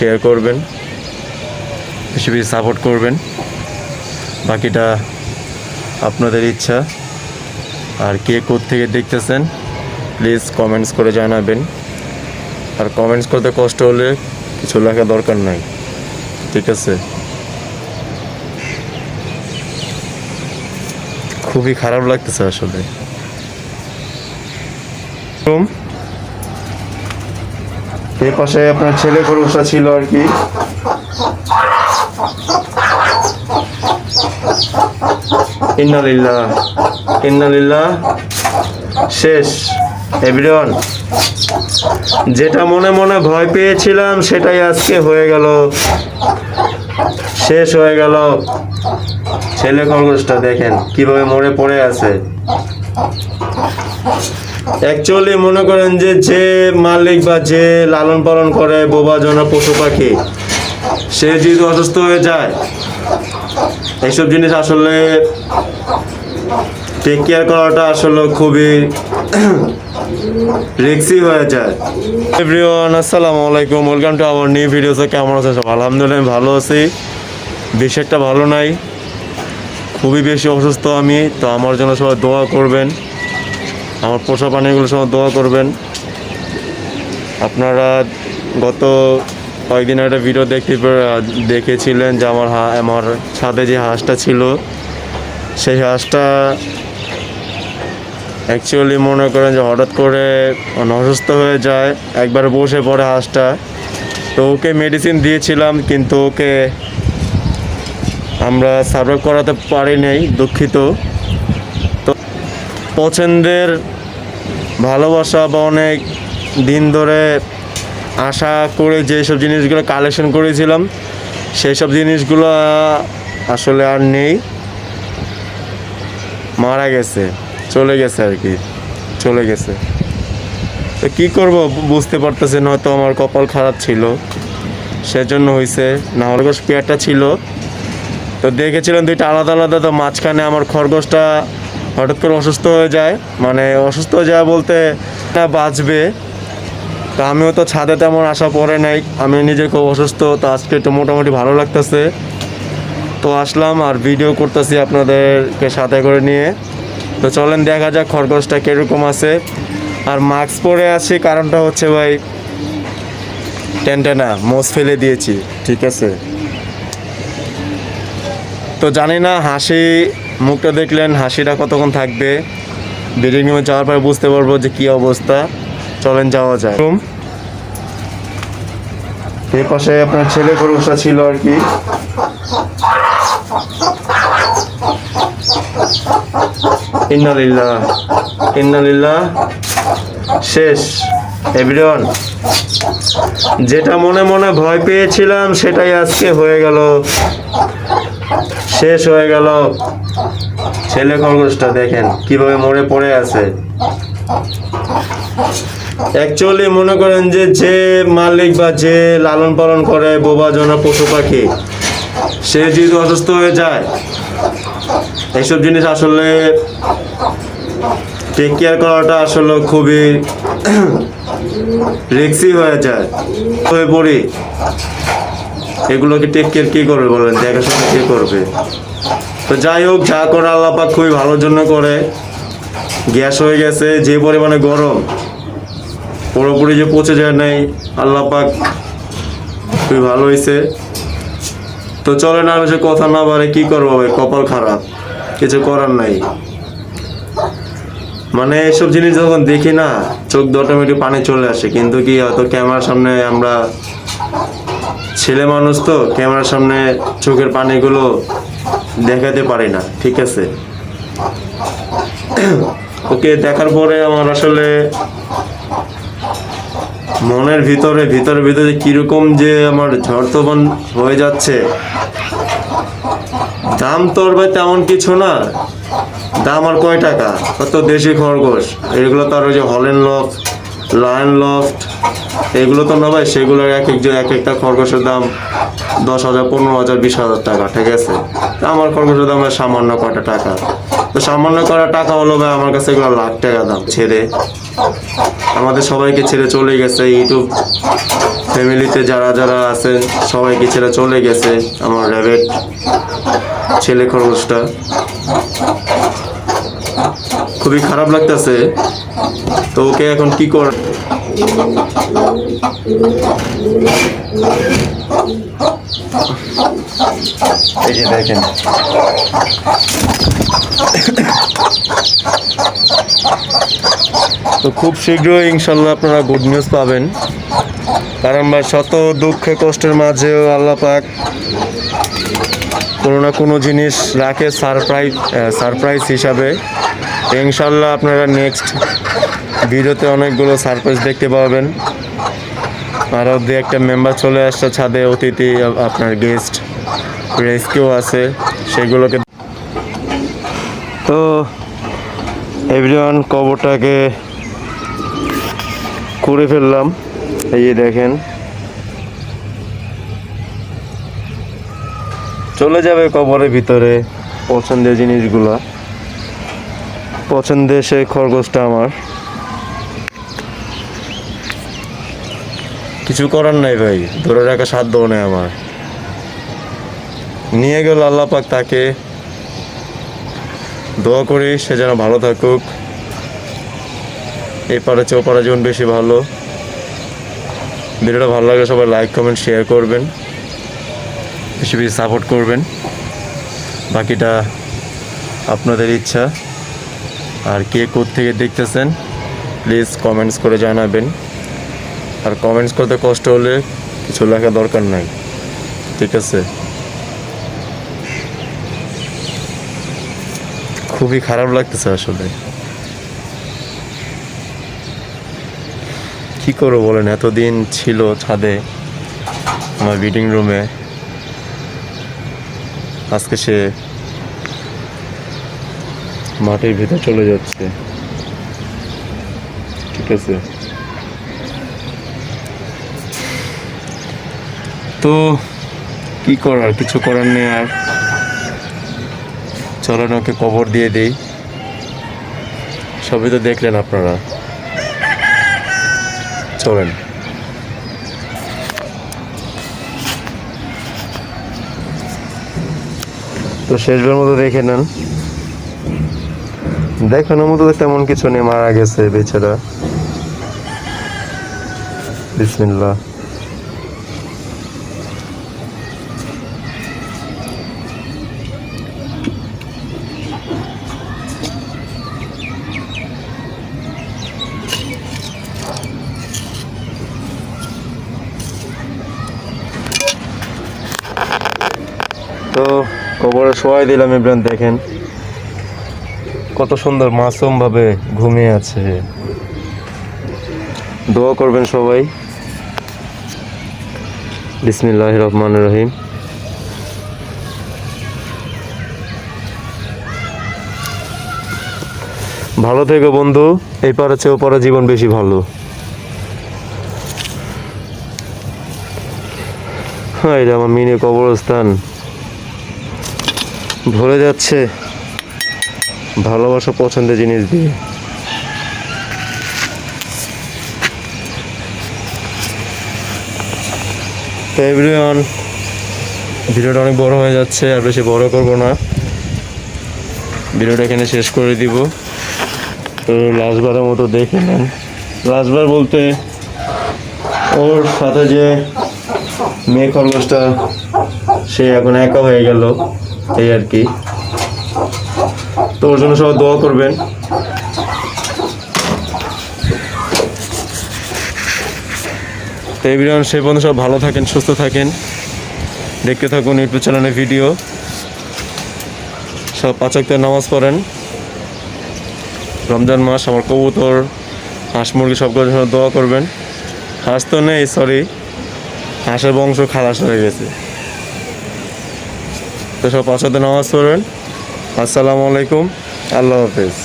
Share করবেন, বেশি বেশি সাপোর্ট করবেন। বাকিটা আপনাদের ইচ্ছা। আর কে কোত্থেকে দেখতেছেন প্লিজ কমেন্টস করে জানাবেন। আর কমেন্টস করতে কষ্ট হলে কিছু লেখা দরকার নাই, ঠিক আছে? খুবই খারাপ লাগতেছে আসলে। এই পাশে আপনার ছেলে খরগোশটা ছিল আর কি। ইন্নালিল্লাহ ইন্নালিল্লাহ। শেষ এভরিওয়ান। যেটা মনে মনে ভয় পেয়েছিলাম সেটাই আজকে হয়ে গেল, শেষ হয়ে গেল। ছেলে খরগোশটা দেখেন কিভাবে মরে পড়ে আছে। অ্যাকচুয়ালি মনে করেন যে যে মালিক বা যে লালন পালন করে বোবা জনা পশু পাখি, সে যদি অসুস্থ হয়ে যায়, এইসব জিনিস আসলে টেক কেয়ার করাটা আসলে খুবই রিস্কি হয়ে যায়। এভরিওয়ান আসসালামু আলাইকুম, welcome to our new video. কেমন আছেন সব? আলহামদুলিল্লাহ আমি ভালো আছি, বেশি একটা ভালো নাই, খুবই বেশি অসুস্থ আমি। তো আমার জন্য সবাই দোয়া করবেন, আমার পোষা প্রাণীগুলো সবাই দোয়া করবেন। আপনারা গত কয়েকদিন একটা ভিডিও দেখেছিলেন যে আমার ছাদে যে হাঁসটা ছিল, সেই হাঁসটা অ্যাকচুয়ালি মনে করেন যে হঠাৎ করে অসুস্থ হয়ে যায়, একবার বসে পড়ে হাঁসটা। তো ওকে মেডিসিন দিয়েছিলাম, কিন্তু ওকে আমরা সার্ভাইভ করাতে পারি নাই, দুঃখিত। তো পছন্দের ভালোবাসা বা অনেক দিন ধরে আশা করে যেসব জিনিসগুলো কালেকশন করেছিলাম, সেই সব জিনিসগুলো আসলে আর নেই, মারা গেছে, চলে গেছে আর কি, চলে গেছে। তো কী করব বুঝতে পারতেছেন, হয়তো আমার কপাল খারাপ ছিল সেজন্য হয়েছে, না হলে পেয়ারটা ছিল। তো দেখেছিলাম দুইটা আলাদা আলাদা, তো মাঝখানে আমার খরগোশটা হঠাৎ করে অসুস্থ হয়ে যায়, মানে অসুস্থ হয়ে যায় বলতে না বাঁচবে। তো আমিও তো ছাদে তেমন আশা পড়ে নাই, আমি নিজে খুব অসুস্থ। তো আজকে একটু মোটামুটি ভালো লাগতেছে, তো আসলাম আর ভিডিও করতেছি আপনাদেরকে সাথে করে নিয়ে। তো চলেন দেখা যাক খরগোশটা কীরকম আছে। আর মাস্ক পরে আছি, কারণটা হচ্ছে ভাই টেনটেনা মোজ ফেলে দিয়েছি, ঠিক আছে? তো জানি না হাসি মুখটা দেখলেন, হাসিটা কতক্ষণ থাকবে, বিল্ডিং রুমে যাওয়ার পরে বুঝতে পারবো যে কী অবস্থা। চলেন যাওয়া যায়। এই পাশে আপনার ছেলে খরগোশটা ছিল আর কি। ইন্নালিল্লাহ ইন্নালিল্লাহ। শেষ এভরিওয়ান। যেটা মনে মনে ভয় পেয়েছিলাম সেটাই আজকে হয়ে গেল, শেষ হয়ে গেল। ছেলে খরগোশটা দেখেন কিভাবে মরে পড়ে আছে। অ্যাকচুয়ালি মনে করেন যে যে মালিক বা যে লালন পালন করে বোবা জনা পশু পাখি, সে যদি অসুস্থ হয়ে যায়, এইসব জিনিস আসলে টেক কেয়ার করাটা আসলে খুবই রিস্কি হয়ে যায়, হয়ে পড়ি। এগুলোকে টেক কেয়ার কী করবে বলেন, দেখাশোনা কে করবে? তো যাই হোক, যা করে আল্লাহ পাক খুবই ভালোর জন্য করে। গ্যাস হয়ে গেছে, যে পরিমাণে গরম, পুরোপুরি যে পচে যায় নাই, আল্লাহ পাক খুবই ভালো হয়েছে। তো চলে না, বেশি কথা না বাড়ে, কী করবো ভাই, কপাল খারাপ, কিছু করার নাই। মানে এসব জিনিস যখন দেখি না, চোখ দিয়ে অটোমেটিক পানি চলে আসে। কিন্তু কি হয়তো ক্যামেরার সামনে আমরা ছেলে মানুষ, তো ক্যামেরার সামনে চোখের পানিগুলো দেখাতে পারি না, ঠিক আছে? ওকে দেখার পরে আমার আসলে মনের ভিতরে ভিতরে কিরকম যে আমার ঝড়তফান হয়ে যাচ্ছে। দাম তো ভাই তেমন কিছু না, দাম আর কয় টাকা, কত দেশি খরগোশ, এগুলো তো আর ওই যে হল্যান্ড লফট, লায়ন লফট এগুলো তো না ভাই, সেগুলোর এক একটা খরগোশের দাম 10,000, 15,000, 20,000 টাকা, ঠিক আছে? আমার খরগোশের দাম সামান্য কয়টা টাকা। তো সামান্য কয়টা টাকা হলো ভাই, আমার কাছে এগুলো লাখ টাকা দাম। ছেড়ে আমাদের সবাইকে ছেড়ে চলে গেছে, ইউটিউব ফ্যামিলিতে যারা যারা আছেন সবাইকে ছেড়ে চলে গেছে আমার র্যাবেট ছেলে খরগোশটা। খুবই খারাপ লাগতেছে। তো ওকে এখন কি কর, এই যে দেখেন তো খুব শীঘ্রই ইনশাল্লাহ আপনারা গুড নিউজ পাবেন। কারণ ভাই শত দুঃখে কষ্টের মাঝেও আল্লাহ পাক কোনো না কোনো জিনিস রাখে সারপ্রাইজ হিসাবে। ইনশাল্লাহ আপনারা নেক্সট ভিডিওতে অনেকগুলো সারপ্রাইজ দেখতে পাবেন। আরও দু একটা মেম্বার চলে আসছে ছাদে, অতিথি আপনার গেস্ট রেস্কিউ আছে সেগুলোকে। তো এভরিওয়ান কবরটাকে করে ফেললাম, এই যে দেখেন চলে যাবে কবরের ভিতরে পছন্দের জিনিসগুলা। পছন্দের সেই খরগোশটা আমার, কিছু করার নাই ভাই, ধরে রাখা সাধ্য নেই আমার। নিয়ে গেল আল্লাহ পাক, তাকে দোয়া করি সে যেন ভালো থাকুক, এপারে চেয়ে ওপারে যেমন বেশি ভালো। ভিডিওটা ভালো লাগলে সবাই লাইক কমেন্ট শেয়ার করবেন, বেশি বেশি সাপোর্ট করবেন। বাকিটা আপনাদের ইচ্ছা। আর কে কোত্থেকে দেখতেছেন প্লিজ কমেন্টস করে জানাবেন। আর কমেন্টস করতে কষ্ট হলে কিছু লেখা দরকার নাই, ঠিক আছে? খুবই খারাপ লাগতেছে আসলে। কি করবো বলেন, এতদিন ছিল ছাদে আমার মিটিং রুমে, আজকে সে মাটির ভিতর চলে যাচ্ছে, ঠিক আছে? তো কি করার, কিছু করার নেই। আর চলেন ওকে কবর দিয়ে দিই। সবই তো দেখলেন আপনারা, চলেন। তো শেষবার মতো দেখে নেন, দেখানোর মতো তো তেমন কিছু নেই, মারা গেছে বেচারা। বিসমিল্লাহ। তো কবরে শোয়াই দিলাম ইমরান, দেখেন কত সুন্দর মাসুম ভাবে ঘুমিয়ে আছে। দোয়া করবেন সবাই। বিসমিল্লাহির রহমানির রহিম। ভালো থেকো বন্ধু, এই পারে চেয়ে ওপারে জীবন বেশি ভালো। হ্যাঁ, এটা আমার মিনি কবরস্থান। ভরে যাচ্ছে ভালোবাসা পছন্দের জিনিস দিয়ে। তো এভরিওয়ান, ভিডিওটা অনেক বড় হয়ে যাচ্ছে, আর বেশি বড় করব না, ভিডিওটা এখানে শেষ করে দিব। তো লাস্টবারের মতো দেখে নেন। লাস্টবার বলতে ওর সাথে যে মেয়ে খরগোশটা, সে এখন একা হয়ে গেল, এই আর কি। তো ওর জন্য সবাই দোয়া করবেন। তো এভরিওয়ান, সেই পর্যন্ত সব ভালো থাকেন, সুস্থ থাকেন, দেখতে থাকুন ইউটিউব চ্যানেলের ভিডিও। সব 5 ওয়াক্ত নামাজ পড়েন। রমজান মাস, আমার কবুতর হাঁস মুরগি সবগুলোর জন্য দোয়া করবেন। হাঁস তো নেই, সরি, হাঁসের বংশ খালাস হয়ে গেছে। তো সব 5 ওয়াক্ত নামাজ পড়বেন। আসসালামু আলাইকুম, আল্লাহ হাফেজ।